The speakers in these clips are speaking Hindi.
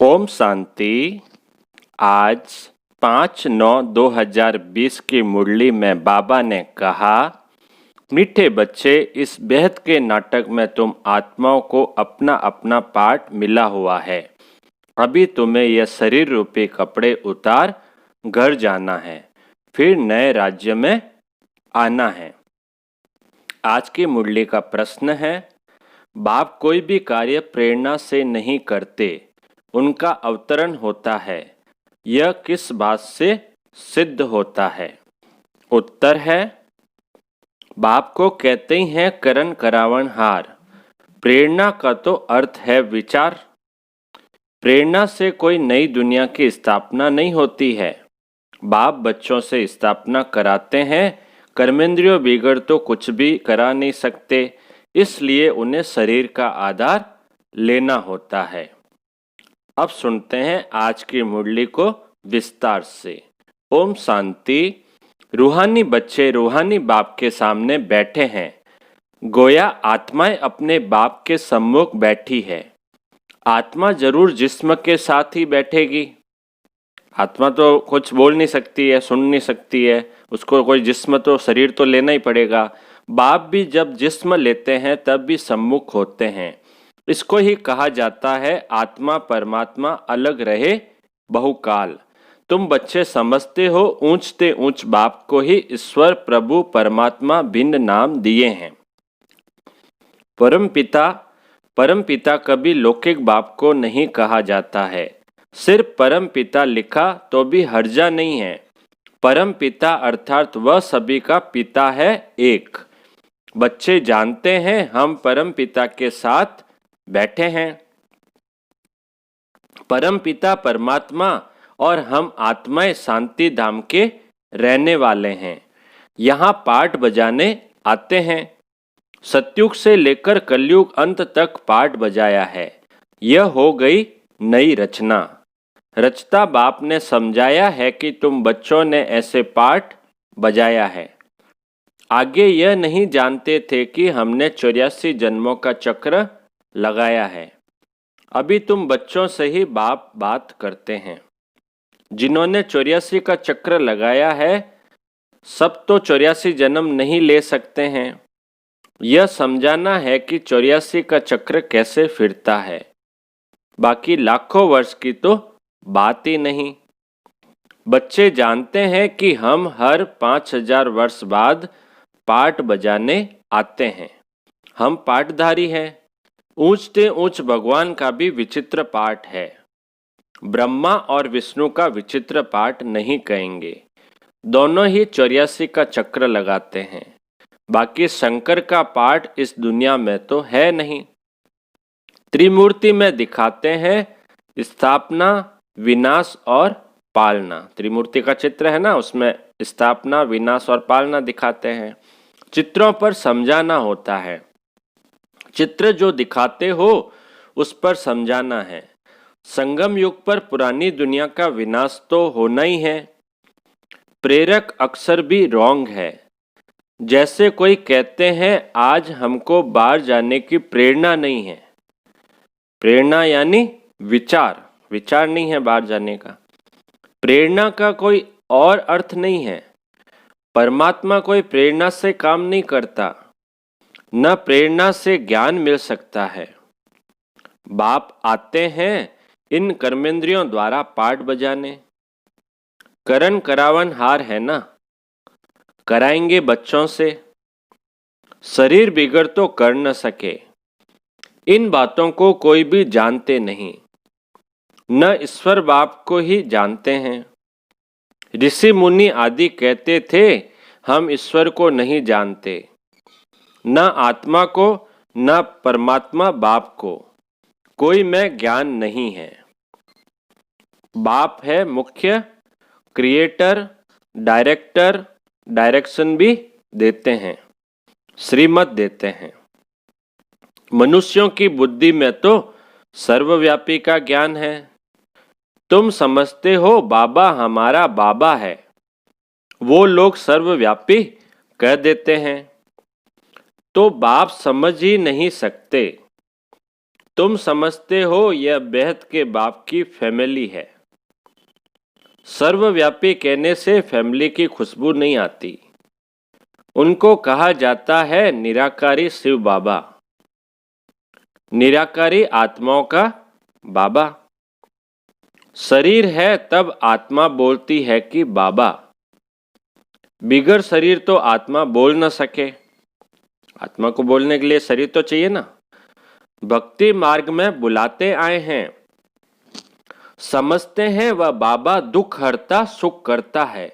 ओम शांति। आज 5/9/2020 की मुरली में बाबा ने कहा, मीठे बच्चे, इस बेहद के नाटक में तुम आत्माओं को अपना अपना पार्ट मिला हुआ है। अभी तुम्हें यह शरीर रूपी कपड़े उतार घर जाना है, फिर नए राज्य में आना है। आज की मुरली का प्रश्न है, बाप कोई भी कार्य प्रेरणा से नहीं करते, उनका अवतरण होता है। यह किस बात से सिद्ध होता है? उत्तर है, बाप को कहते ही हैं करण करावण हार। प्रेरणा का तो अर्थ है विचार। प्रेरणा से कोई नई दुनिया की स्थापना नहीं होती है। बाप बच्चों से स्थापना कराते हैं। कर्मेंद्रियों बिगड़ तो कुछ भी करा नहीं सकते, इसलिए उन्हें शरीर का आधार लेना होता है। अब सुनते हैं आज की मुरली को विस्तार से। ओम शांति। रूहानी बच्चे रूहानी बाप के सामने बैठे हैं। गोया आत्माएं अपने बाप के सम्मुख बैठी है। आत्मा जरूर जिस्म के साथ ही बैठेगी। आत्मा तो कुछ बोल नहीं सकती है, सुन नहीं सकती है, उसको कोई जिस्म तो शरीर तो लेना ही पड़ेगा। बाप भी जब जिस्म लेते हैं तब भी सम्मुख होते हैं। इसको ही कहा जाता है आत्मा परमात्मा अलग रहे बहुकाल। तुम बच्चे समझते हो ऊंचते ऊंच बाप को ही ईश्वर प्रभु परमात्मा भिन्न नाम दिए हैं। परम पिता कभी लौकिक बाप को नहीं कहा जाता है। सिर्फ परम पिता लिखा तो भी हर्जा नहीं है। परम पिता अर्थात वह सभी का पिता है एक। बच्चे जानते हैं हम परम पिता के साथ बैठे हैं। परम पिता परमात्मा और हम आत्माएं शांति धाम के रहने वाले हैं। यहाँ पाठ बजाने आते हैं। सतयुग से लेकर कलयुग अंत तक पाठ बजाया है। यह हो गई नई रचना। रचता बाप ने समझाया है कि तुम बच्चों ने ऐसे पाठ बजाया है। आगे यह नहीं जानते थे कि हमने 84 जन्मों का चक्र लगाया है। अभी तुम बच्चों से ही बाप बात करते हैं। जिन्होंने 84 का चक्र लगाया है, सब तो 84 जन्म नहीं ले सकते हैं। यह समझाना है कि 84 का चक्र कैसे फिरता है। बाकी लाखों वर्ष की तो बात ही नहीं। बच्चे जानते हैं कि हम हर 5000 वर्ष बाद पाठ बजाने आते हैं। हम पाठधारी हैं। ऊंचते ऊंच भगवान का भी विचित्र पाठ है। ब्रह्मा और विष्णु का विचित्र पाठ नहीं कहेंगे। दोनों ही 84 का चक्र लगाते हैं। बाकी शंकर का पाठ इस दुनिया में तो है नहीं। त्रिमूर्ति में दिखाते हैं स्थापना, विनाश और पालना। त्रिमूर्ति का चित्र है ना, उसमें स्थापना, विनाश और पालना दिखाते हैं। चित्रों पर समझाना होता है। चित्र जो दिखाते हो उस पर समझाना है। संगम युग पर पुरानी दुनिया का विनाश तो होना ही है। प्रेरक अक्सर भी रॉन्ग है। जैसे कोई कहते हैं आज हमको बाहर जाने की प्रेरणा नहीं है। प्रेरणा यानी विचार, विचार नहीं है बाहर जाने का। प्रेरणा का कोई और अर्थ नहीं है। परमात्मा कोई प्रेरणा से काम नहीं करता, न प्रेरणा से ज्ञान मिल सकता है। बाप आते हैं इन कर्मेंद्रियों द्वारा पाठ बजाने। करण करावन हार है ना, कराएंगे बच्चों से। शरीर बिगड़ तो कर न सके। इन बातों को कोई भी जानते नहीं, न ईश्वर बाप को ही जानते हैं। ऋषि मुनि आदि कहते थे हम ईश्वर को नहीं जानते, न आत्मा को न परमात्मा बाप को। कोई में ज्ञान नहीं है। बाप है मुख्य, क्रिएटर, डायरेक्टर, डायरेक्शन भी देते हैं, श्रीमत देते हैं। मनुष्यों की बुद्धि में तो सर्वव्यापी का ज्ञान है। तुम समझते हो बाबा हमारा बाबा है, वो लोग सर्वव्यापी कह देते हैं। तो बाप समझ ही नहीं सकते। तुम समझते हो यह बेहद के बाप की फैमिली है। सर्वव्यापी कहने से फैमिली की खुशबू नहीं आती। उनको कहा जाता है निराकारी शिव बाबा, निराकारी आत्माओं का बाबा। शरीर है तब आत्मा बोलती है कि बाबा। बिगर शरीर तो आत्मा बोल न सके। आत्मा को बोलने के लिए शरीर तो चाहिए ना। भक्ति मार्ग में बुलाते आए हैं। समझते हैं वह बाबा दुख हरता सुख करता है।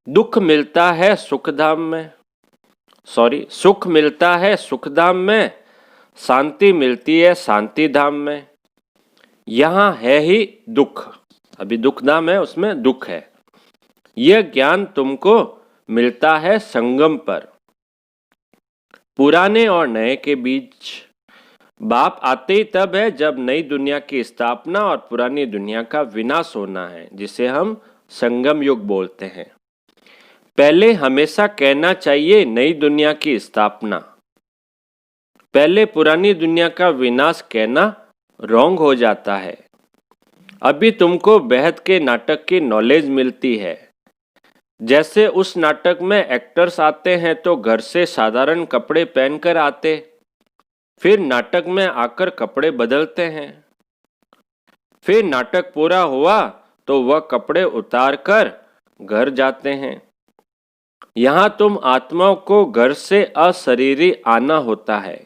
दुख मिलता है सुखधाम में, सुख मिलता है सुखधाम में, शांति मिलती है शांति धाम में। यहाँ है ही दुख, अभी दुखधाम है उसमें दुख है। यह ज्ञान तुमको मिलता है संगम पर। पुराने और नए के बीच बाप आते ही तब है जब नई दुनिया की स्थापना और पुरानी दुनिया का विनाश होना है, जिसे हम संगम युग बोलते हैं। पहले हमेशा कहना चाहिए नई दुनिया की स्थापना, पहले पुरानी दुनिया का विनाश कहना रॉन्ग हो जाता है। अभी तुमको बेहद के नाटक की नॉलेज मिलती है। जैसे उस नाटक में एक्टर्स आते हैं तो घर से साधारण कपड़े पहनकर आते, फिर नाटक में आकर कपड़े बदलते हैं, फिर नाटक पूरा हुआ तो वह कपड़े उतार कर घर जाते हैं। यहाँ तुम आत्माओं को घर से अशरीरी आना होता है।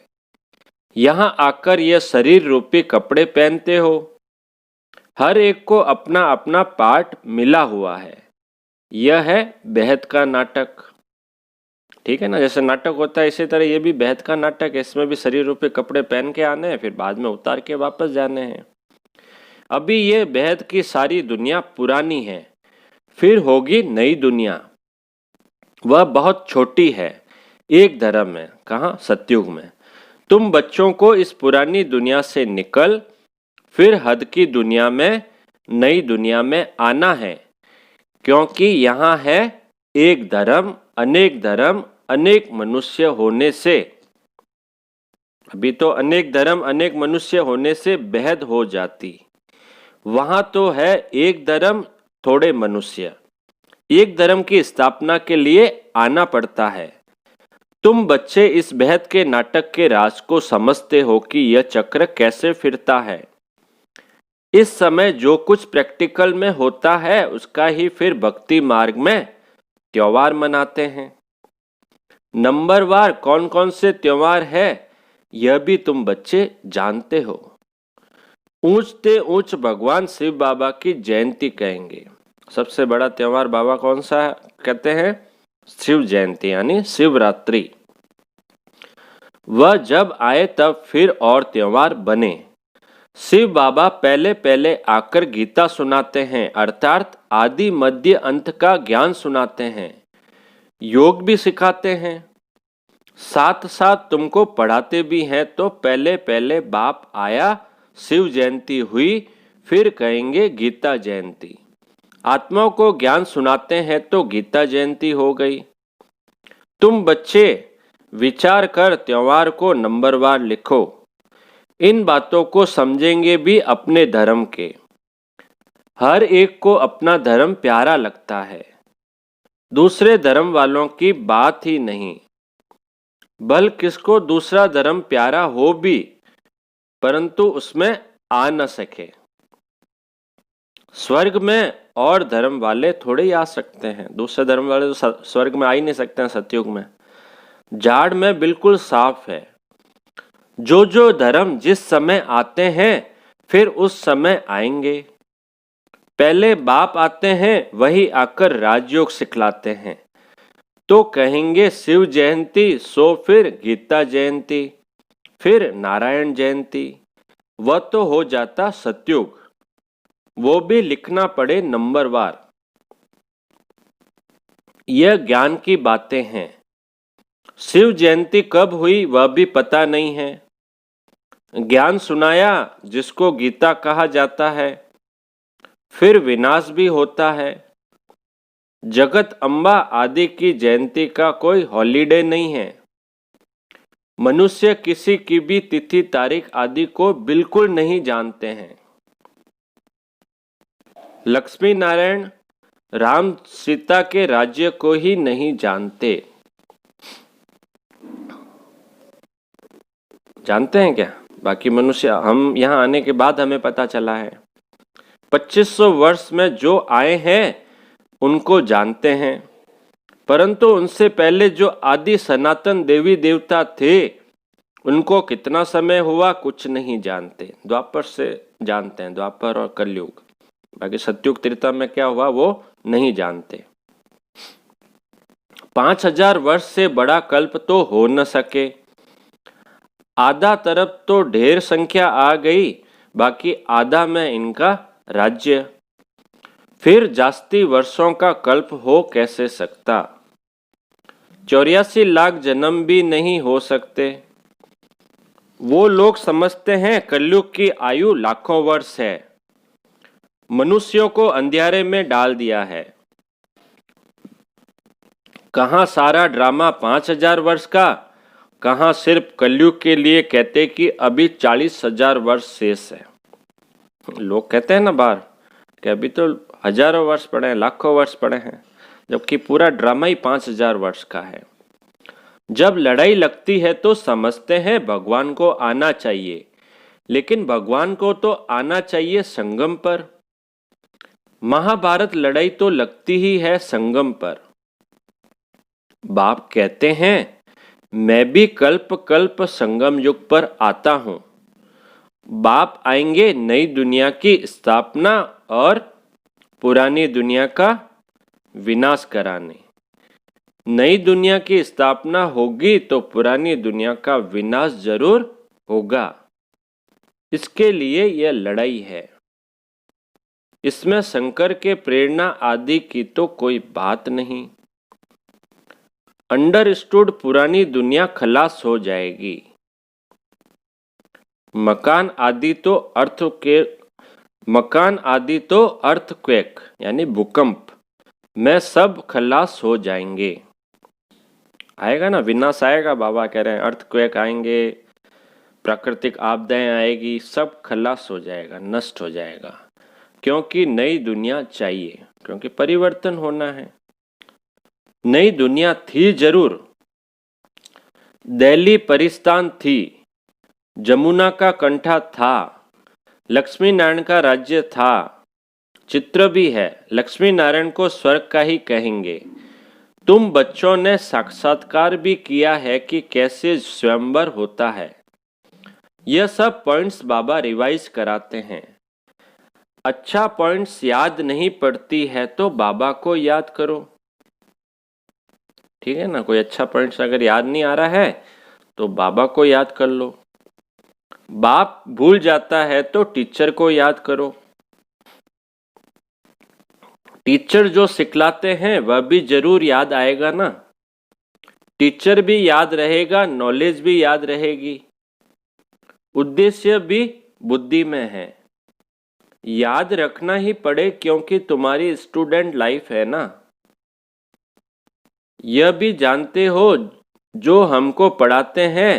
यहाँ आकर यह शरीर रूपी कपड़े पहनते हो। हर एक को अपना अपना पार्ट मिला हुआ है। यह है बेहद का नाटक। ठीक है ना, जैसे नाटक होता है इसी तरह ये भी बेहद का नाटक है। इसमें भी शरीर रूपी कपड़े पहन के आने हैं, फिर बाद में उतार के वापस जाने हैं। अभी ये बेहद की सारी दुनिया पुरानी है, फिर होगी नई दुनिया। वह बहुत छोटी है, एक धर्म में। कहाँ? सतयुग में। तुम बच्चों को इस पुरानी दुनिया से निकल फिर हद की दुनिया में, नई दुनिया में आना है, क्योंकि यहाँ है एक धर्म अनेक मनुष्य होने से। अभी तो अनेक धर्म अनेक मनुष्य होने से बेहद हो जाती। वहां तो है एक धर्म थोड़े मनुष्य। एक धर्म की स्थापना के लिए आना पड़ता है। तुम बच्चे इस बेहद के नाटक के राज को समझते हो कि यह चक्र कैसे फिरता है। इस समय जो कुछ प्रैक्टिकल में होता है उसका ही फिर भक्ति मार्ग में त्योहार मनाते हैं। नंबरवार कौन कौन से त्योहार है यह भी तुम बच्चे जानते हो। ऊंचते ऊंच भगवान शिव बाबा की जयंती कहेंगे। सबसे बड़ा त्योहार बाबा कौन सा है? कहते हैं शिव जयंती यानी शिवरात्रि। वह जब आए तब फिर और त्योहार बने। शिव बाबा पहले पहले आकर गीता सुनाते हैं, अर्थात आदि मध्य अंत का ज्ञान सुनाते हैं। योग भी सिखाते हैं, साथ साथ तुमको पढ़ाते भी हैं। तो पहले पहले बाप आया, शिव जयंती हुई, फिर कहेंगे गीता जयंती। आत्माओं को ज्ञान सुनाते हैं तो गीता जयंती हो गई। तुम बच्चे विचार कर त्योहार को नंबरवार लिखो। इन बातों को समझेंगे भी अपने धर्म के। हर एक को अपना धर्म प्यारा लगता है, दूसरे धर्म वालों की बात ही नहीं। भल किसको दूसरा धर्म प्यारा हो भी परंतु उसमें आ न सके। स्वर्ग में और धर्म वाले थोड़े ही आ सकते हैं, दूसरे धर्म वाले तो स्वर्ग में आ ही नहीं सकते हैं सतयुग में। जाड़ में बिल्कुल साफ है। जो जो धर्म जिस समय आते हैं फिर उस समय आएंगे। पहले बाप आते हैं, वही आकर राजयोग सिखलाते हैं। तो कहेंगे शिव जयंती, सो फिर गीता जयंती, फिर नारायण जयंती। वह तो हो जाता सतयुग, वो भी लिखना पड़े नंबरवार। यह ज्ञान की बातें हैं। शिव जयंती कब हुई वह भी पता नहीं है। ज्ञान सुनाया जिसको गीता कहा जाता है, फिर विनाश भी होता है। जगत अम्बा आदि की जयंती का कोई हॉलीडे नहीं है। मनुष्य किसी की भी तिथि तारीख आदि को बिल्कुल नहीं जानते हैं। लक्ष्मी नारायण राम सीता के राज्य को ही नहीं जानते। जानते हैं क्या? बाकी मनुष्य हम यहाँ आने के बाद हमें पता चला है। 2500 वर्ष में जो आए हैं उनको जानते हैं, परंतु उनसे पहले जो आदि सनातन देवी देवता थे उनको कितना समय हुआ कुछ नहीं जानते। द्वापर से जानते हैं, द्वापर और कलयुग। बाकी सतयुग त्रेता में क्या हुआ वो नहीं जानते। 5000 वर्ष से बड़ा कल्प तो हो न सके। आधा तरफ तो ढेर संख्या आ गई, बाकी आधा में इनका राज्य। फिर जास्ती वर्षों का कल्प हो कैसे सकता? 84 लाख जन्म भी नहीं हो सकते। वो लोग समझते हैं कलयुग की आयु लाखों वर्ष है। मनुष्यों को अंधियारे में डाल दिया है। कहाँ सारा ड्रामा 5000 वर्ष का, कहाँ सिर्फ कलयुग के लिए कहते कि अभी 40,000 वर्ष शेष है। लोग कहते हैं ना बाहर कि अभी तो हजारों वर्ष पड़े हैं, लाखों वर्ष पड़े हैं, जबकि पूरा ड्रामा ही 5000 वर्ष का है। जब लड़ाई लगती है तो समझते हैं भगवान को आना चाहिए, लेकिन भगवान को तो आना चाहिए संगम पर। महाभारत लड़ाई तो लगती ही है संगम पर। बाप कहते हैं मैं भी कल्प कल्प संगम युग पर आता हूं। बाप आएंगे नई दुनिया की स्थापना और पुरानी दुनिया का विनाश कराने। नई दुनिया की स्थापना होगी तो पुरानी दुनिया का विनाश जरूर होगा। इसके लिए यह लड़ाई है। इसमें शंकर के प्रेरणा आदि की तो कोई बात नहीं। अंडरस्टूड पुरानी दुनिया खलास हो जाएगी। मकान आदि तो अर्थक्वेक यानी भूकंप में सब खलास हो जाएंगे। आएगा ना विनाश आएगा, बाबा कह रहे हैं अर्थक्वेक आएंगे, प्राकृतिक आपदाएं आएगी, सब खलास हो जाएगा, नष्ट हो जाएगा। क्योंकि नई दुनिया चाहिए, क्योंकि परिवर्तन होना है। नई दुनिया थी जरूर। दिल्ली परिस्तान थी, जमुना का कंठा था, लक्ष्मी नारायण का राज्य था, चित्र भी है। लक्ष्मी नारायण को स्वर्ग का ही कहेंगे। तुम बच्चों ने साक्षात्कार भी किया है कि कैसे स्वयंवर होता है। यह सब पॉइंट्स बाबा रिवाइज कराते हैं। अच्छा पॉइंट्स याद नहीं पड़ती है तो बाबा को याद करो। ठीक है ना, कोई अच्छा पॉइंट्स अगर याद नहीं आ रहा है तो बाबा को याद कर लो। बाप भूल जाता है तो टीचर को याद करो। टीचर जो सिखलाते हैं वह भी जरूर याद आएगा ना। टीचर भी याद रहेगा, नॉलेज भी याद रहेगी, उद्देश्य भी बुद्धि में है। याद रखना ही पड़े क्योंकि तुम्हारी स्टूडेंट लाइफ है ना। यह भी जानते हो जो हमको पढ़ाते हैं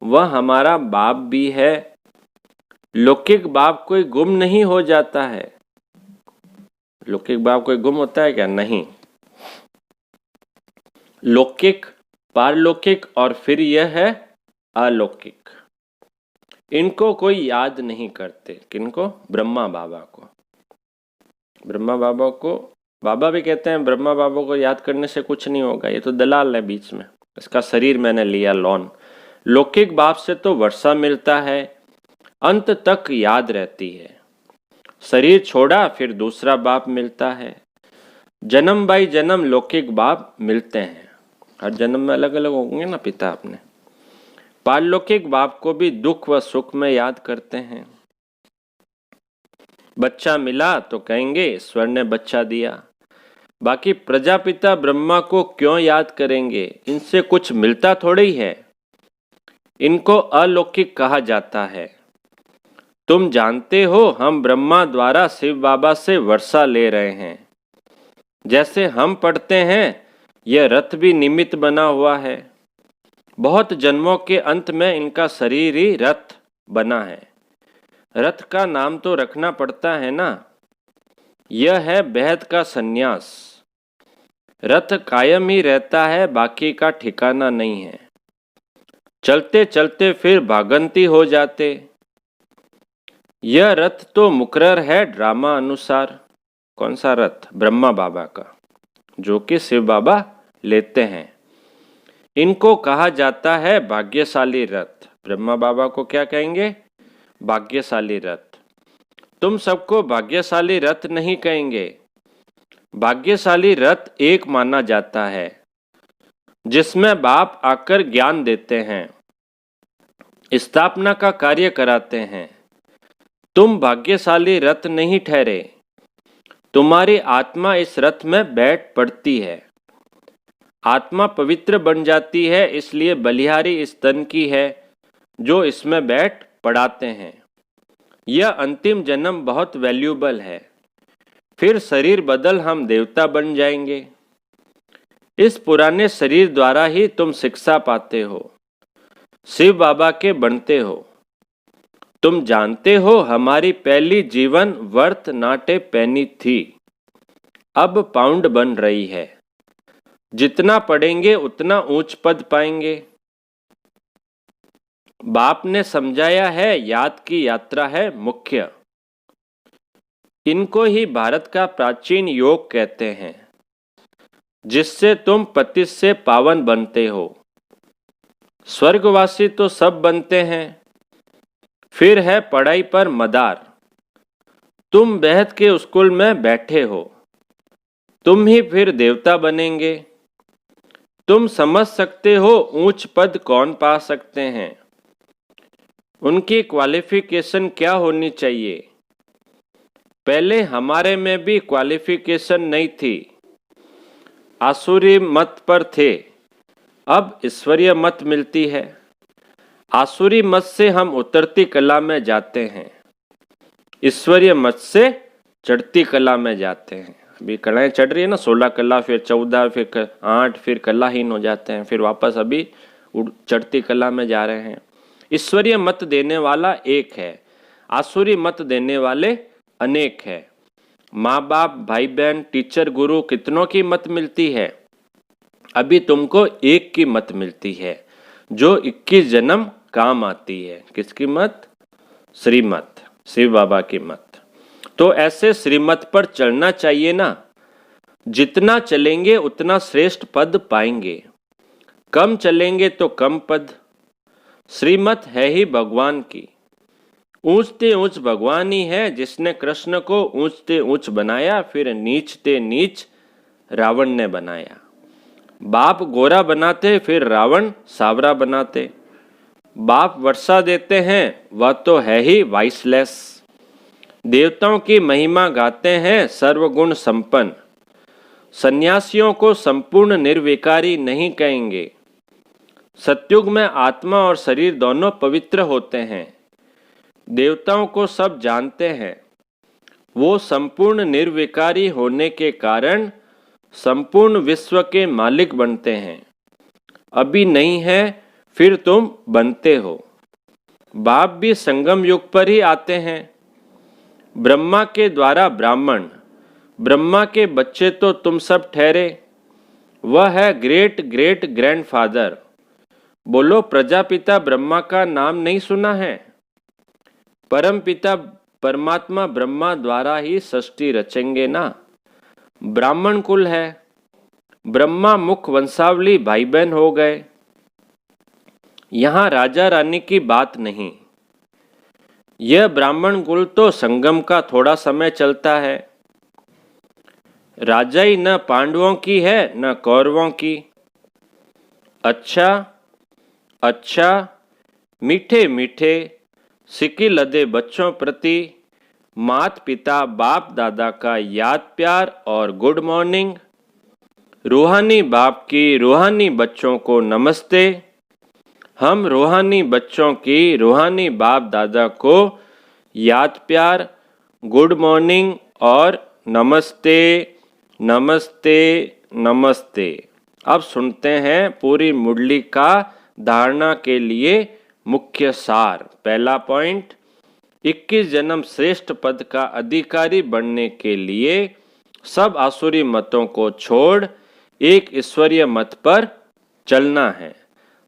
वह हमारा बाप भी है। लौकिक बाप कोई गुम नहीं हो जाता है। लौकिक बाप कोई गुम होता है क्या? नहीं। लौकिक, पारलौकिक और फिर यह है अलौकिक। इनको कोई याद नहीं करते। किनको? ब्रह्मा बाबा को। ब्रह्मा बाबा को बाबा भी कहते हैं ब्रह्मा बाबा को याद करने से कुछ नहीं होगा, ये तो दलाल है बीच में, इसका शरीर मैंने लिया लोन। लौकिक बाप से तो वर्षा मिलता है, अंत तक याद रहती है। शरीर छोड़ा फिर दूसरा बाप मिलता है। जन्म बाई जन्म लौकिक बाप मिलते हैं। हर जन्म में अलग अलग होंगे ना पिता अपने। पारलौकिक बाप को भी दुख व सुख में याद करते हैं। बच्चा मिला तो कहेंगे ईश्वर ने बच्चा दिया। बाकी प्रजापिता ब्रह्मा को क्यों याद करेंगे? इनसे कुछ मिलता थोड़ी है। इनको अलौकिक कहा जाता है। तुम जानते हो हम ब्रह्मा द्वारा शिव बाबा से वर्षा ले रहे हैं। जैसे हम पढ़ते हैं यह रथ भी निमित्त बना हुआ है। बहुत जन्मों के अंत में इनका शरीर ही रथ बना है। रथ का नाम तो रखना पड़ता है ना। यह है बेहद का सन्यास। रथ कायम ही रहता है, बाकी का ठिकाना नहीं है। चलते चलते फिर भागंती हो जाते। यह रथ तो मुकर्रर है ड्रामा अनुसार। कौन सा रथ? ब्रह्मा बाबा का, जो कि शिव बाबा लेते हैं। इनको कहा जाता है भाग्यशाली रथ। ब्रह्मा बाबा को क्या कहेंगे? भाग्यशाली रथ। तुम सबको भाग्यशाली रथ नहीं कहेंगे। भाग्यशाली रथ एक माना जाता है जिसमें बाप आकर ज्ञान देते हैं, स्थापना का कार्य कराते हैं। तुम भाग्यशाली रथ नहीं ठहरे। तुम्हारी आत्मा इस रथ में बैठ पड़ती है। आत्मा पवित्र बन जाती है, इसलिए बलिहारी इस तन की है जो इसमें बैठ पड़ाते हैं। यह अंतिम जन्म बहुत वैल्यूबल है। फिर शरीर बदल हम देवता बन जाएंगे। इस पुराने शरीर द्वारा ही तुम शिक्षा पाते हो, शिव बाबा के बनते हो। तुम जानते हो हमारी पहली जीवन वर्थ नाटे पैनी थी, अब पाउंड बन रही है। जितना पढ़ेंगे उतना ऊंच पद पाएंगे। बाप ने समझाया है याद की यात्रा है मुख्य। इनको ही भारत का प्राचीन योग कहते हैं, जिससे तुम पतित से पावन बनते हो। स्वर्गवासी तो सब बनते हैं। फिर है पढ़ाई पर मदार। तुम बेहद के स्कूल में बैठे हो, तुम ही फिर देवता बनेंगे। तुम समझ सकते हो ऊंच पद कौन पा सकते हैं, उनकी क्वालिफिकेशन क्या होनी चाहिए। पहले हमारे में भी क्वालिफिकेशन नहीं थी, आसुरी मत पर थे। अब ईश्वरीय मत मिलती है। आसुरी मत से हम उतरती कला में जाते हैं, ईश्वरीय मत से चढ़ती कला में जाते हैं। अभी कलाएं चढ़ रही है ना, 16 कला, फिर 14, फिर 8, फिर कलाहीन हो जाते हैं, फिर वापस अभी चढ़ती कला में जा रहे हैं। ईश्वरीय मत देने वाला एक है, आसुरी मत देने वाले अनेक है। माँ बाप, भाई बहन, टीचर, गुरु, कितनों की मत मिलती है। अभी तुमको एक की मत मिलती है जो 21 जन्म काम आती है। किसकी मत? श्रीमत, शिव बाबा की मत। तो ऐसे श्रीमत पर चलना चाहिए ना। जितना चलेंगे उतना श्रेष्ठ पद पाएंगे, कम चलेंगे तो कम पद। श्रीमत है ही भगवान की। ऊंचते ऊंच भगवान ही है जिसने कृष्ण को ऊंचते ऊंच बनाया, फिर नीचते नीच रावण ने बनाया। बाप गोरा बनाते, फिर रावण सावरा बनाते। बाप वर्षा देते हैं, वह तो है ही वाइसलेस। देवताओं की महिमा गाते हैं सर्वगुण संपन्न। सन्यासियों को संपूर्ण निर्विकारी नहीं कहेंगे। सतयुग में आत्मा और शरीर दोनों पवित्र होते हैं। देवताओं को सब जानते हैं। वो संपूर्ण निर्विकारी होने के कारण संपूर्ण विश्व के मालिक बनते हैं। अभी नहीं है, फिर तुम बनते हो। बाप भी संगम युग पर ही आते हैं। ब्रह्मा के द्वारा ब्राह्मण, ब्रह्मा के बच्चे तो तुम सब ठहरे। वह है ग्रेट ग्रेट ग्रैंडफादर। बोलो, प्रजापिता ब्रह्मा का नाम नहीं सुना है? परम पिता परमात्मा ब्रह्मा द्वारा ही सृष्टि रचेंगे ना। ब्राह्मण कुल है, ब्रह्मा मुख वंशावली भाई बहन हो गए। यहां राजा रानी की बात नहीं। यह ब्राह्मण कुल तो संगम का थोड़ा समय चलता है। राजाई न पांडवों की है न कौरवों की। अच्छा अच्छा, मीठे मीठे सिक्की लदे बच्चों प्रति मात पिता बाप दादा का याद प्यार और गुड मॉर्निंग। रूहानी बाप की रूहानी बच्चों को नमस्ते। हम रूहानी बच्चों की रूहानी बाप दादा को याद प्यार, गुड मॉर्निंग और नमस्ते नमस्ते नमस्ते। अब सुनते हैं पूरी मुरली का धारणा के लिए मुख्य सार। पहला पॉइंट, 21 जन्म श्रेष्ठ पद का अधिकारी बनने के लिए सब आसुरी मतों को छोड़ एक ईश्वरीय मत पर चलना है,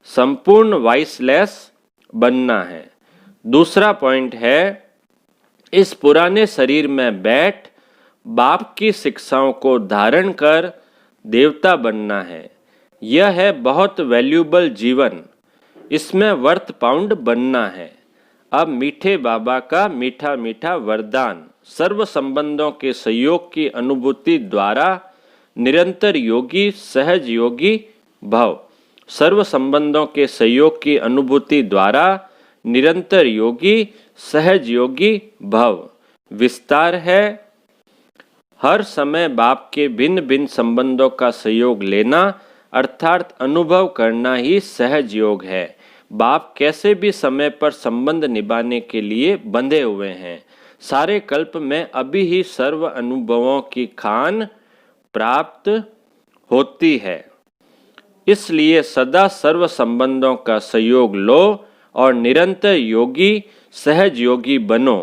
संपूर्ण वाइसलेस बनना है। दूसरा पॉइंट है, इस पुराने शरीर में बैठ बाप की शिक्षाओं को धारण कर देवता बनना है। यह है बहुत वैल्यूबल जीवन, इसमें वर्थ पाउंड बनना है। अब मीठे बाबा का मीठा मीठा वरदान, सर्व संबंधों के सहयोग की अनुभूति द्वारा निरंतर योगी सहज योगी भव। सर्व संबंधों के सहयोग की अनुभूति द्वारा निरंतर योगी सहज योगी भव। विस्तार है, हर समय बाप के भिन्न भिन्न संबंधों का सहयोग लेना अर्थात अनुभव करना ही सहज योग है। बाप कैसे भी समय पर संबंध निभाने के लिए बंधे हुए हैं। सारे कल्प में अभी ही सर्व अनुभवों की खान प्राप्त होती है, इसलिए सदा सर्व संबंधों का सहयोग लो और निरंतर योगी सहज योगी बनो,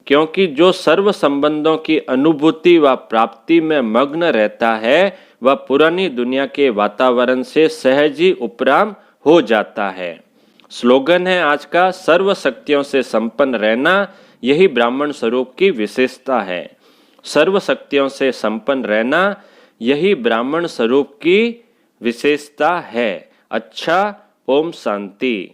क्योंकि जो सर्व संबंधों की अनुभूति व प्राप्ति में मग्न रहता है वह पुरानी दुनिया के वातावरण से सहज ही उपराम हो जाता है। स्लोगन है आज का, सर्व शक्तियों से संपन्न रहना यही ब्राह्मण स्वरूप की विशेषता है। सर्व शक्तियों से संपन्न रहना यही ब्राह्मण स्वरूप की विशेषता है। अच्छा, ओम शांति।